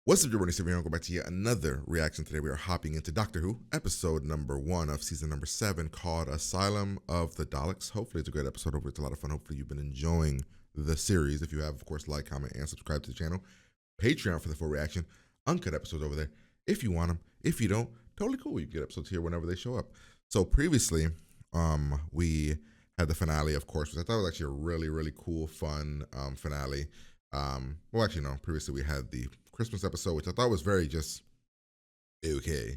What's up, everybody? So we're going to go back to yet another reaction. Today we are hopping into Doctor Who, episode number 1 of season number 7, called Asylum of the Daleks. Hopefully it's a great episode. Hopefully it's a lot of fun. Hopefully you've been enjoying the series. If you have, of course, like, comment, and subscribe to the channel. Patreon for the full reaction. Uncut episodes over there if you want them. If you don't, totally cool. You can get episodes here whenever they show up. So previously, we had the finale, of course, which I thought was actually a really, really cool, fun finale. Well, actually, no. Previously, we had the Christmas episode, which I thought was very just okay.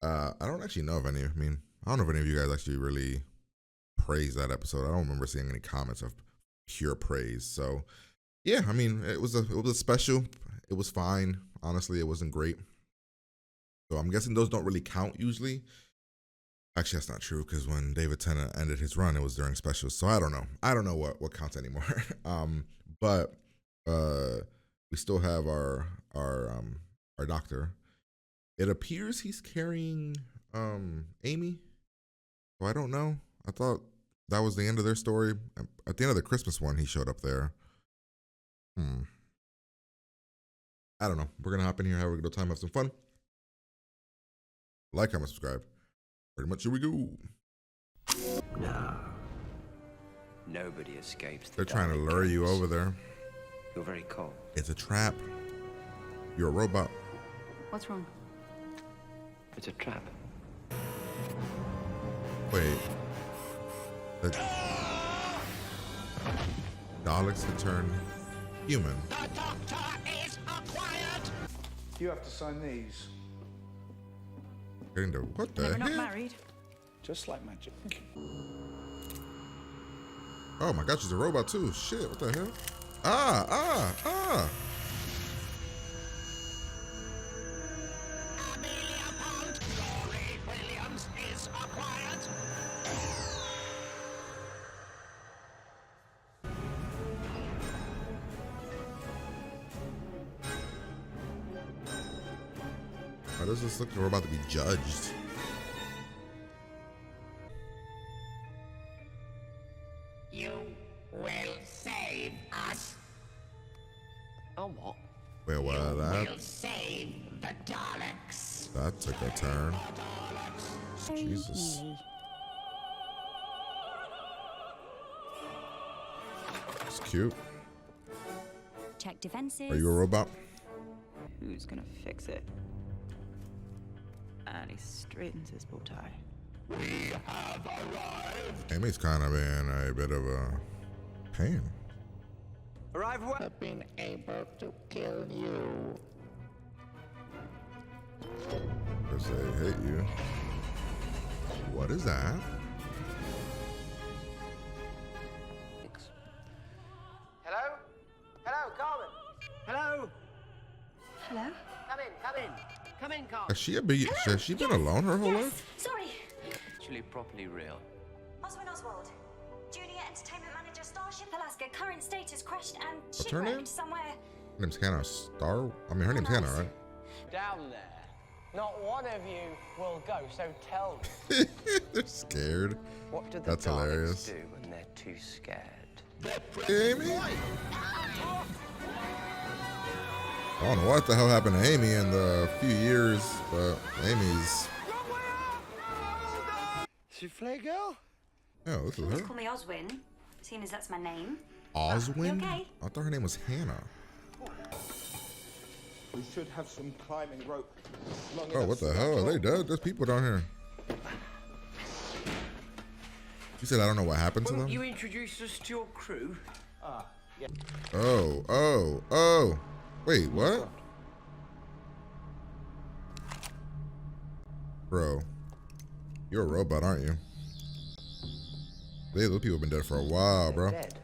I don't actually know if any. I don't know if any of you guys actually really praised that episode. I don't remember seeing any comments of pure praise. So, yeah, it was a special. It was fine. Honestly, it wasn't great. So I'm guessing those don't really count usually. Actually, that's not true because when David Tennant ended his run, it was during specials. So I don't know. I don't know what counts anymore. But we still have our doctor. It appears he's carrying Amy. So I don't know. I thought that was the end of their story. At the end of the Christmas one, he showed up there. I don't know. We're gonna hop in here, have a good time, have some fun. Like, comment, subscribe. Pretty much, here we go. No. Nobody escapes the They're trying to Dalek lure you camps. over there. You're very cold. It's a trap. You're a robot. What's wrong? It's a trap. Wait. The Daleks had turned human. The doctor is acquired! You have to sign these. Getting to what the We're not heck? married. Just like magic. Oh my gosh, she's a robot too. Shit, what the hell? Ah. Amelia Pond, Rory Williams is acquired! Why does this look like we're about to be judged? You will save us. Oh, what? Wait, what? Will save the Daleks. That took a turn. Jesus. It's cute. Check defenses. Are you a robot? Who's gonna fix it? And he straightens his bow tie. We have arrived. Amy's kind of in a bit of a pain. Arrive well. Have been able to kill you. Because they hate you. What is that? Hello? Hello, Carmen. Hello. Hello? Come in, come in. Come in, Carmen. Has she been alone her whole life? Sorry. Actually, properly real. Oswin Oswald, Junior Entertainment Manager, Starship Alaska. Current status crashed and What's her name? shipwrecked somewhere. Her name's Hannah her name's Hannah, right? Down there. Not one of you will go, so tell me. They're scared. What do the That's Daleks hilarious. do when they're too scared? Amy? I don't know what the hell happened to Amy in the few years, but Amy's. Souffle girl? Oh, this is Please her. call me Oswin, seeing as that's my name. Oswin? You okay? I thought her name was Hannah. We should have some climbing rope. Long Oh, enough what the for hell? that Are they rope. dead? There's people down here. You said I don't know what happened to them? You introduce us to your crew? Oh. Wait, what? Bro, you're a robot, aren't you? Those people have been dead for a while, bro. Dead.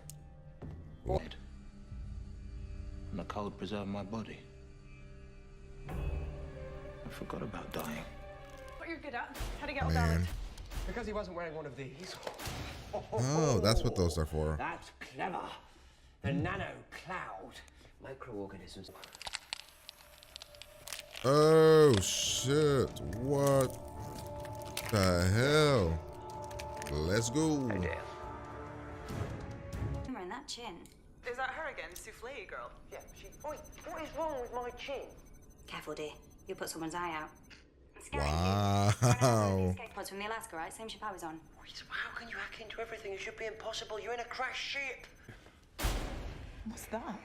What? And the cold preserved my body. I forgot about dying. What you're good at? How to get all Man. Because he wasn't wearing one of these. Oh, that's what those are for. That's clever. The nano cloud. Microorganisms. Oh, shit. What the hell? Let's go. Oh dear. And that chin. Is that her again, souffle girl? Yeah, she. Oi, what is wrong with my chin? Careful, dear. You'll put someone's eye out. Wow. Escape pods from the Alaska, right? Same ship I was on. How can you hack into everything? It should be impossible. You're in a crashed ship. What's that?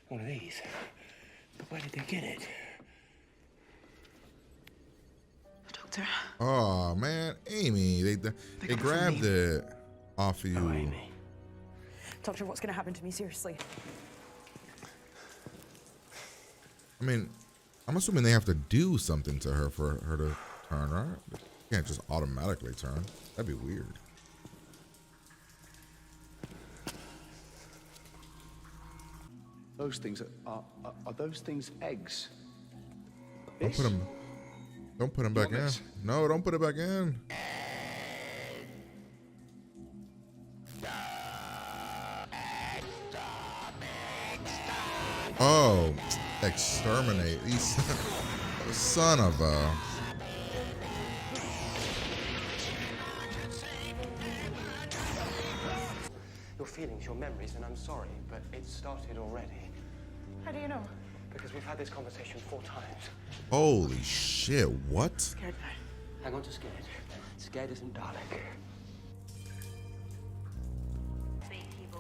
One of these. But where did they get it? Doctor. Oh man, Amy, they grabbed it off of you. Oh, Amy. Doctor, what's going to happen to me? Seriously. I mean, I'm assuming they have to do something to her for her to turn, right? You can't just automatically turn. That'd be weird. Those things are those things eggs? Don't put them back in. this? No, don't put it back in. Oh, exterminate. He's son of a. Your feelings, your memories, and I'm sorry, but it started already. How do you know? Because we've had this conversation 4 times. Holy shit, what? Scared now. Hang on to scared. Scared isn't Dalek.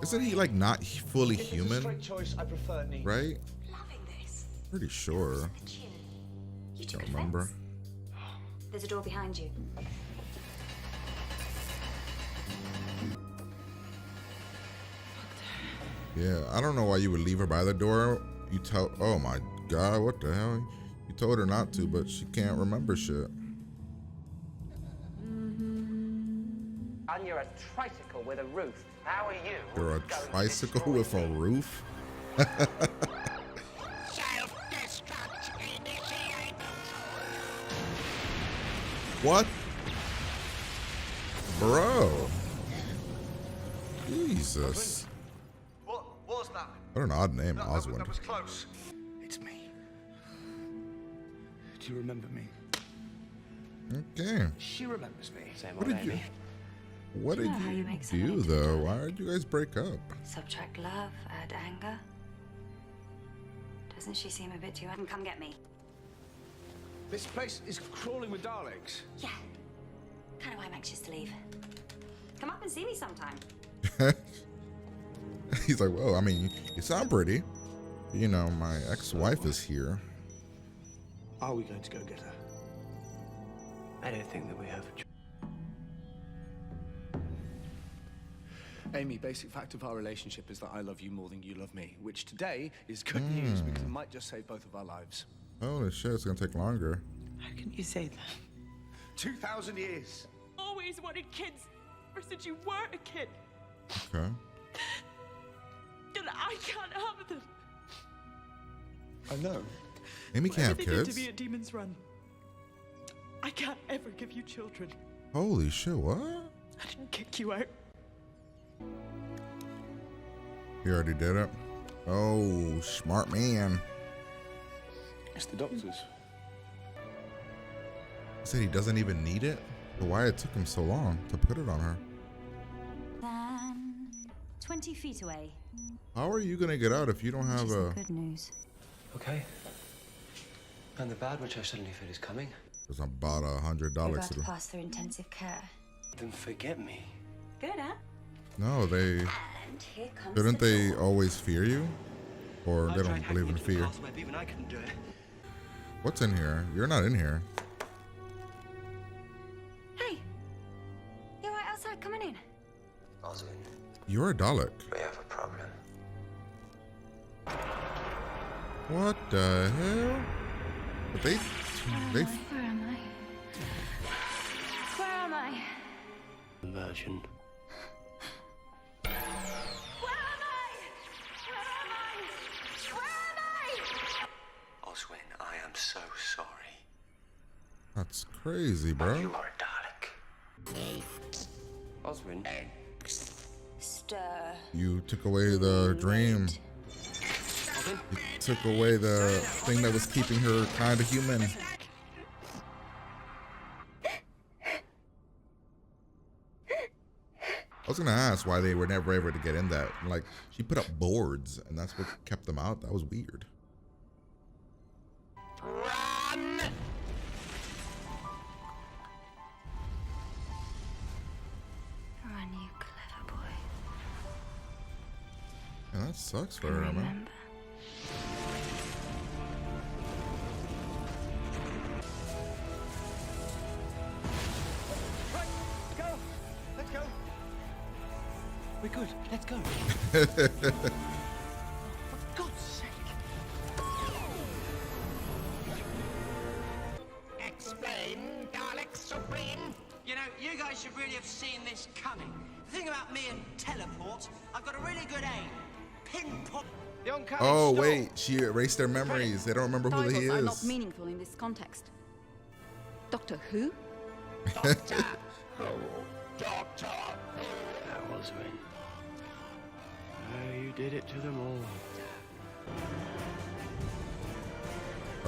Isn't he like not fully human? Straight choice. I prefer neat. Right? Loving this. Pretty sure. You Don't remember. There's a door behind you. Yeah, I don't know why you would leave her by the door. You tell. Oh my god, what the hell? You told her not to, but she can't remember shit. And you're a tricycle with a roof. How are you? You're a tricycle with a roof? Self-destruct initiate. What? Bro. Jesus. What was that? What an odd name, Oswald. That was close. It's me. Do you remember me? Okay. She remembers me. Same What old did you Amy. What did know how you you make someone do into though? a Why did you guys break up? Subtract love, add anger. Doesn't she seem a bit too... Come get me. This place is crawling with Daleks. Yeah. Kind of why I'm anxious to leave. Come up and see me sometime. He's like, well, I mean, you sound pretty. You know, my ex-wife is here. Are we going to go get her? I don't think that we have a choice. Amy, basic fact of our relationship is that I love you more than you love me, which today is good news because it might just save both of our lives. Holy shit, it's gonna take longer. How can you say that? 2,000 years. Always wanted kids. Ever since you were a kid. Okay. And I can't have them. I know. Amy can't have Whatever they did kids? to me at Demon's Run. I can't ever give you children. Holy shit, what? I didn't kick you out. He already did it? Oh, smart man. It's the doctors. He said he doesn't even need it? But why it took him so long to put it on her? 20 feet away. How are you gonna get out if you don't have a... Good news. Okay. And the bad, which I suddenly feel is coming. There's about $100 We're about to to do. pass through intensive care. Then forget me. Good, huh? No, they... And here comes Didn't the they door. always fear you? Or they don't believe in fear? Even I couldn't do it. What's in here? You're not in here. Hey. You're right outside coming in. Oswin, You're a Dalek. we have a problem. What the hell? But they... Where am I? Where am I? Version. Where am I? Where am I? Where am I? Oswin, I am so sorry. That's crazy, bro. You are a Dalek. Oswin. Stir. You took away the dream. Oswin? You took away the thing that was keeping her kind of human. I was gonna ask why they were never able to get in that. Like, she put up boards, and that's what kept them out. That was weird. sucks for her, man. Right, go. Let's go. We're good. Let's go. For God's sake. Explain, Dalek Supreme. You know, you guys should really have seen this coming. The thing about me and teleport, I've got a really good aim. Pinpoint. The oncoming Oh, storm. wait. She erased their memories. They don't remember who he Titles are is. not meaningful in this context. Doctor Who? Doctor Who. Doctor Who. Oswin. Oh, you did it to them all.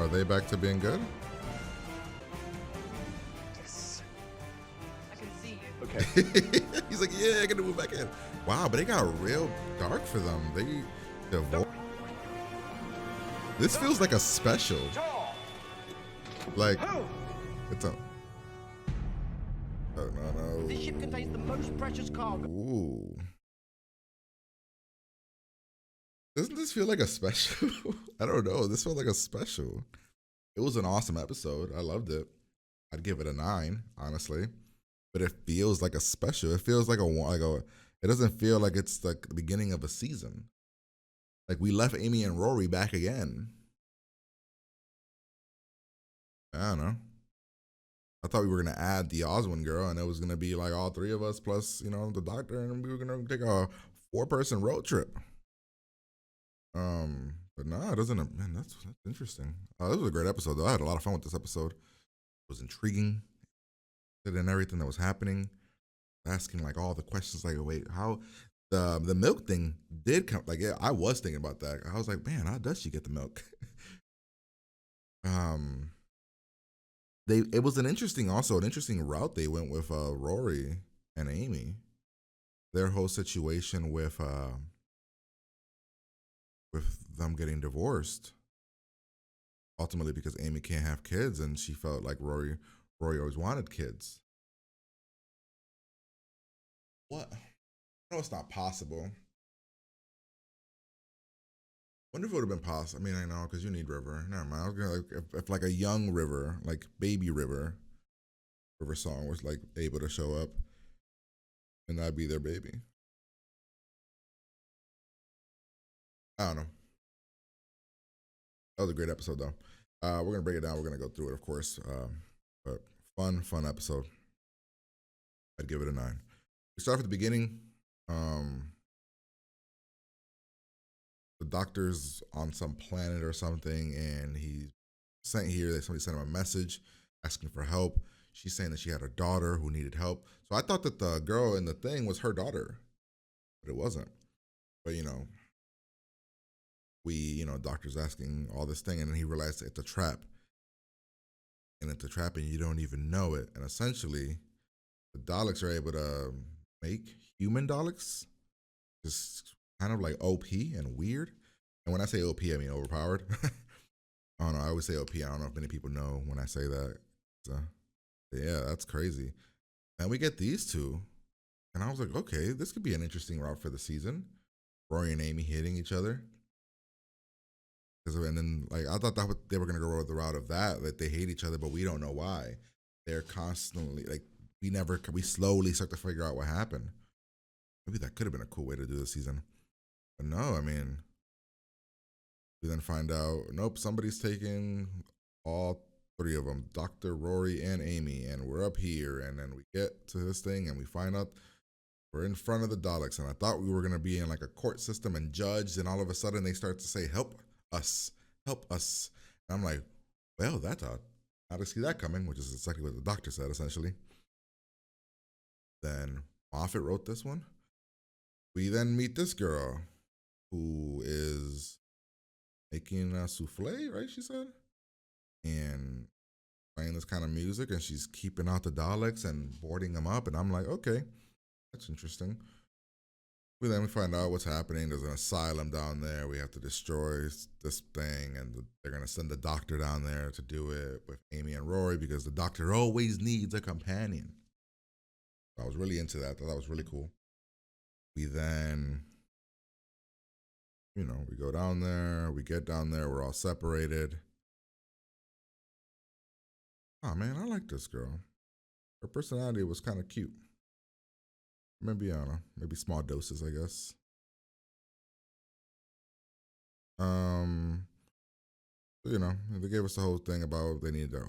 Are they back to being good? I can see you. Okay. He's like, yeah, I gotta move back in. Wow, but it got real dark for them. They divorced. This feels like a special. Like, it's a. Oh, no. This ship contains the most precious cargo. Ooh. Doesn't this feel like a special? I don't know. This felt like a special. It was an awesome episode. I loved it. I'd give it a 9, honestly. But it feels like a special. It feels like a. It doesn't feel like it's like the beginning of a season. Like we left Amy and Rory back again. I don't know. I thought we were gonna add the Oswin girl, and it was gonna be like all 3 of us plus, you know, the doctor, and we were gonna take a 4-person road trip. But no, it doesn't. Man, that's interesting. This was a great episode, though. I had a lot of fun with this episode. It was intriguing, and everything that was happening. Asking like all the questions, like, wait, how the milk thing did come? Like, yeah, I was thinking about that. I was like, man, how does she get the milk? It was an interesting route they went with Rory and Amy. Their whole situation with them getting divorced, ultimately because Amy can't have kids, and she felt like Rory always wanted kids. What? No, it's not possible. Wonder if it would have been possible. I mean, I know, because you need River. Never mind. I was gonna, like, if like a young River, like baby River song was like able to show up, and that'd be their baby. I don't know. That was a great episode, though. We're gonna break it down. We're gonna go through it, of course. But fun episode. I'd give it a 9. We start at the beginning. The doctor's on some planet or something, and he's sent here. Somebody sent him a message asking for help. She's saying that she had a daughter who needed help. So I thought that the girl in the thing was her daughter, but it wasn't. But, doctor's asking all this thing, and then he realized it's a trap. And it's a trap, and you don't even know it. And essentially, the Daleks are able to make human Daleks, just kind of like OP and weird. And when I say OP, I mean overpowered. I don't know. I always say OP. I don't know if many people know when I say that. So, yeah, that's crazy. And we get these two. And I was like, okay, this could be an interesting route for the season. Rory and Amy hitting each other. And then, like, I thought that they were going to go the route of that they hate each other, but we don't know why. They're constantly, like, we slowly start to figure out what happened. Maybe that could have been a cool way to do the season. But no, I mean, we then find out, nope, somebody's taking all 3 of them, Dr. Rory and Amy, and we're up here. And then we get to this thing and we find out we're in front of the Daleks. And I thought we were going to be in like a court system and judged, and all of a sudden they start to say, help us. And I'm like, well, that's odd. How to see that coming, which is exactly what the doctor said, essentially. Then Moffat wrote this one. We then meet this girl who is making a souffle, right, she said? And playing this kind of music, and she's keeping out the Daleks and boarding them up. And I'm like, okay, that's interesting. We find out what's happening. There's an asylum down there. We have to destroy this thing, and they're going to send the doctor down there to do it with Amy and Rory, because the doctor always needs a companion. I was really into that. I thought that was really cool. We then you know, we go down there, we get down there, we're all separated. Oh man, I like this girl. Her personality was kind of cute. Maybe, I don't know, maybe small doses, I guess. You know, they gave us the whole thing about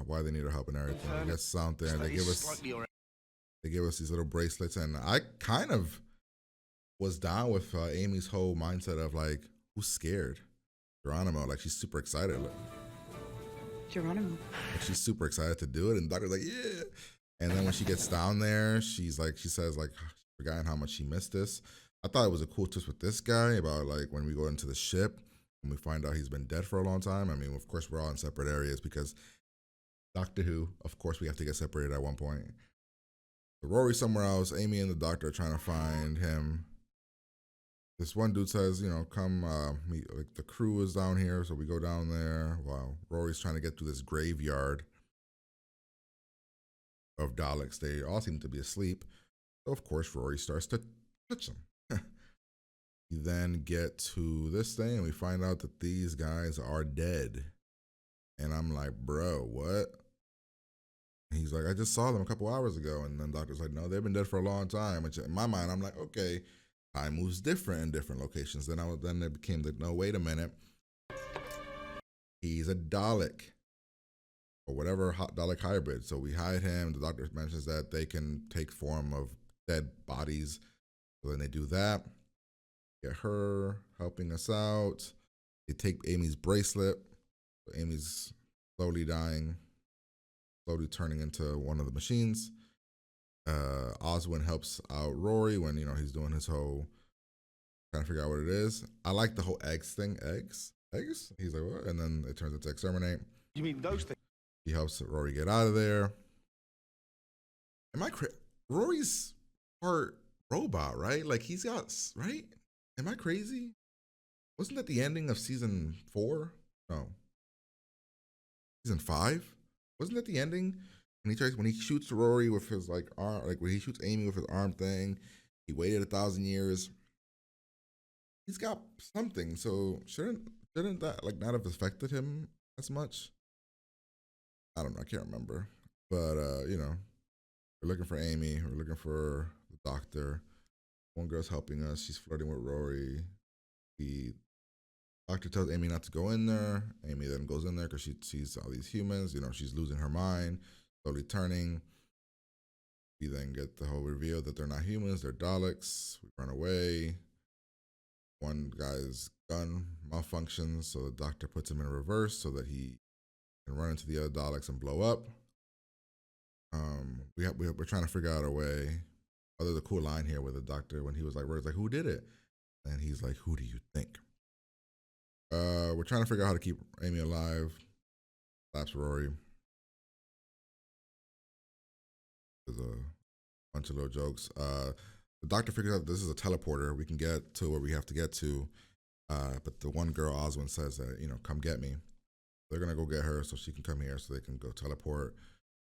why they need our help and everything. I guess something. They give us these little bracelets, and I kind of was down with Amy's whole mindset of like, who's scared? Geronimo, like she's super excited. Geronimo. Like, she's super excited to do it, and the doctor's like, yeah. And then when she gets down there, she says like, forgotten how much she missed this. I thought it was a cool twist with this guy about like when we go into the ship and we find out he's been dead for a long time. I mean, of course, we're all in separate areas because Doctor Who, of course, we have to get separated at one point. So Rory's somewhere else. Amy and the doctor are trying to find him. This one dude says, you know, come meet, like the crew is down here. So we go down there while Rory's trying to get through this graveyard of Daleks. They all seem to be asleep. So of course, Rory starts to touch them. We then get to this thing and we find out that these guys are dead. And I'm like, bro, what? And he's like, I just saw them a couple hours ago. And then the doctor's like, no, they've been dead for a long time. Which in my mind, I'm like, okay, time moves different in different locations. Then it became like, no, wait a minute. He's a Dalek. Or whatever Dalek hybrid. So we hide him. The doctor mentions that they can take form of dead bodies. So then they do that. Get her helping us out. They take Amy's bracelet. So Amy's slowly dying, slowly turning into one of the machines. Oswin helps out Rory when, you know, he's doing his whole trying to figure out what it is. I like the whole eggs thing. Eggs? He's like, what? And then it turns into exterminate. You mean those things? He helps Rory get out of there. Rory's part robot, right? Like he's got, right? Am I crazy? Wasn't that the ending of season 4? No. Season 5? Wasn't that the ending? When he shoots Rory with his like arm, like when he shoots Amy with his arm thing, he waited 1,000 years. He's got something, so shouldn't that like not have affected him as much? I don't know, I can't remember. But you know, we're looking for Amy, we're looking for the doctor. One girl's helping us, she's flirting with Rory. The doctor tells Amy not to go in there. Amy then goes in there because she sees all these humans, you know, she's losing her mind, slowly turning. We then get the whole reveal that they're not humans, they're Daleks. We run away. One guy's gun malfunctions, so the doctor puts him in reverse so that he can run into the other Daleks and blow up. We're trying to figure out a way. Oh, there's a cool line here with the doctor when he was like, Rory's like, who did it? And he's like, who do you think? We're trying to figure out how to keep Amy alive. Slaps Rory. There's a bunch of little jokes. The doctor figures out this is a teleporter. We can get to where we have to get to. But the one girl, Oswin, says that, you know, come get me. They're going to go get her so she can come here so they can go teleport.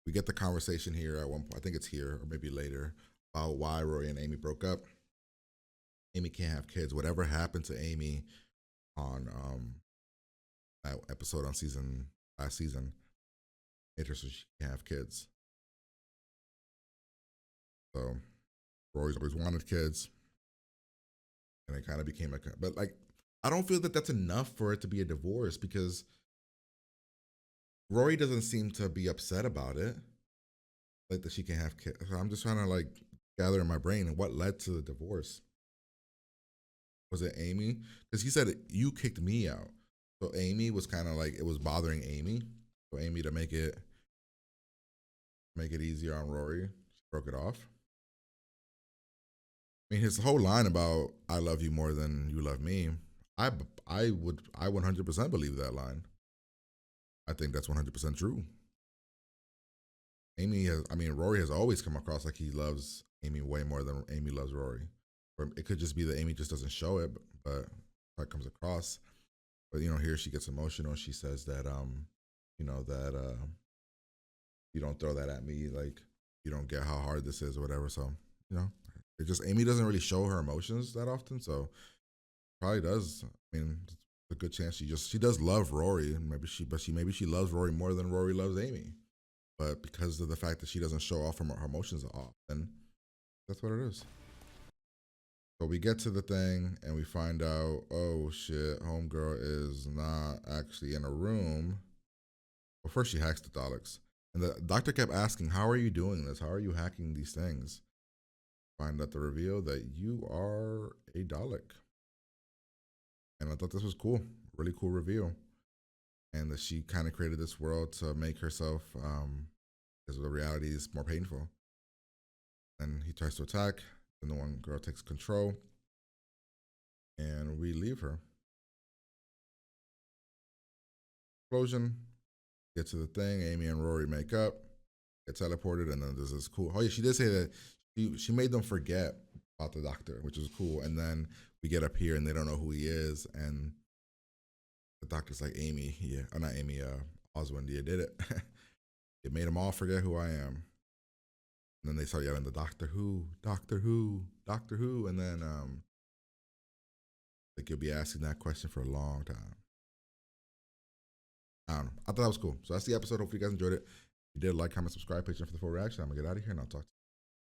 We get the conversation here at one point. I think it's here or maybe later about why Rory and Amy broke up. Amy can't have kids. Whatever happened to Amy on that episode on last season made her so she can't have kids. So Rory's always wanted kids, and it kind of became but like, I don't feel that that's enough for it to be a divorce because Rory doesn't seem to be upset about it, like that she can't have kids. So I'm just trying to like gather in my brain what led to the divorce. Was it Amy? Because he said, you kicked me out. So Amy was kind of like, it was bothering Amy. So Amy, to make it easier on Rory, she broke it off. I mean, his whole line about I love you more than you love me, I 100% believe that line. I think that's 100% true. Rory has always come across like he loves Amy way more than Amy loves Rory. Or it could just be that Amy just doesn't show it, but that comes across. But, you know, here she gets emotional. She says that, you know, that you don't throw that at me, like, you don't get how hard this is or whatever. So, you know, Amy doesn't really show her emotions that often. So Probably does. I mean, it's a good chance she does love Rory, and maybe she loves Rory more than Rory loves Amy. But because of the fact that she doesn't show off her emotions often, that's what it is. So we get to the thing and we find out, oh shit, homegirl is not actually in a room. Well, first she hacks the Daleks. And the doctor kept asking, how are you doing this? How are you hacking these things? Find out the reveal that you are a Dalek. And I thought this was cool. Really cool reveal. And that she kind of created this world to make herself, because the reality is more painful. And he tries to attack. Then the one girl takes control. And we leave her. Explosion. Get to the thing. Amy and Rory make up. Get teleported. And then there's this cool. Oh, yeah, she did say that she made them forget about the doctor, which is cool. And then we get up here and they don't know who he is. And the doctor's like, Amy, yeah. Oh, not Amy, Oswin, you did it. It made them all forget who I am. And then they start yelling, the Doctor Who, Doctor Who, Doctor Who. And then like you'll be asking that question for a long time. I don't know. I thought that was cool. So that's the episode. Hopefully you guys enjoyed it. If you did, like, comment, subscribe, page for the full reaction. I'm going to get out of here and I'll talk to you.